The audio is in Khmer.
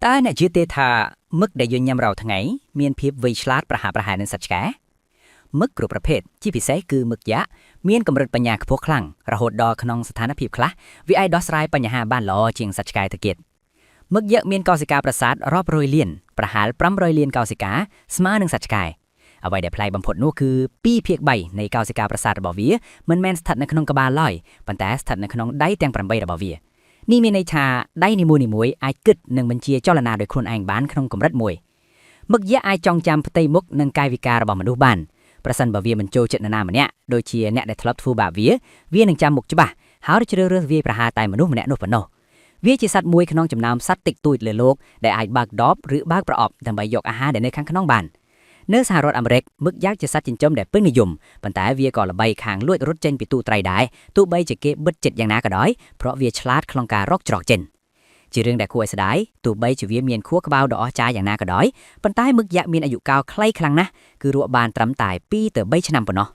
តែអ្នកជឿទេថាមឹកដែលយើងញ៉ាំរាល់ថ្ងៃមានភាពវៃឆ្លាតប្រហាក់ប្រហែលនឹងសត្វឆ្កែមឹកគ្រប់ប្រភេទជាពិសេសគឺមឹកយ៉ាក់មានកម្រិតបញ្ញាខ្ពស់ខ្លាំងរហូតដល់ក្នុងស្ថានភាពខ្លះវាអាចដោះស្រាយបញ្ហាបានល្អជាងសត្វឆ្កែទៅទៀតមឹកយ៉ាក់មានកោសិកាប្រសាទរាប់រយលានប្រហែល500លានកោសិកាស្មើនឹងសត្វឆ្កែអ្វីដែលប្លែកបំផុតនោះគឺ2/3នៃកោសិកាប្រសាទរបស់វាមិនមែនស្ថិតនៅក្នុងក្បាលឡើយប៉ុន្តែស្ថិតនៅក្នុងដៃទាំង8របស់វានេះមានន័យថាដៃនីមួយៗអាចគិតនិងបញ្ជាចលនាដោយខ្លួនឯងបានក្នុងកម្រិតមួយមឹកយ៉ាក់អាចចងចាំផ្ទៃមុខនិងកាយវិការរបស់មនុស្សបានប្រសិនបើវាមិនចូលចិត្តនរណាម្នាក់ដូចជាអ្នកដែលធ្លាប់ធ្វើបាបវានឹងចាំមុខច្បាស់ហើយជ្រើសរើសវាយប្រហារតែមនុស្សម្នាក់នោះប៉ុណ្ណោះវាជាសត្វមួយក្នុងចំណោមសត្វតិចតួចលើโลกដែលអាចបើកដបឬបើកប្រអប់ដើម្បីយកអាហារដែលនៅខាងក្នុងបាននៅសហរដ្ឋអាមេរិកមឹកយ៉ាក់ជាសត្វចិញ្ចឹមដែលពេញនិយមប៉ុន្តែវាក៏ល្បីខាងលួចរត់ចេញពីទូត្រីដែរទោះបីជាគេបិទចិត្តយ៉ាងណាក៏ដោយព្រោះវាឆ្លាតក្នុងការរកច្រកចេញជារឿងដែលគួរឲ្យស្ដាយទោះបីជាវាមានខួរក្បាលដ៏អស្ចារ្យយ៉ាងណាក៏ដោយប៉ុន្តែមឹកយ៉ាក់មានអាយុកាលខ្លីខ្លាំងណាស់គឺរស់បានត្រឹមតែ2 ទៅ 3 ឆ្នាំប៉ុណ្ណោះ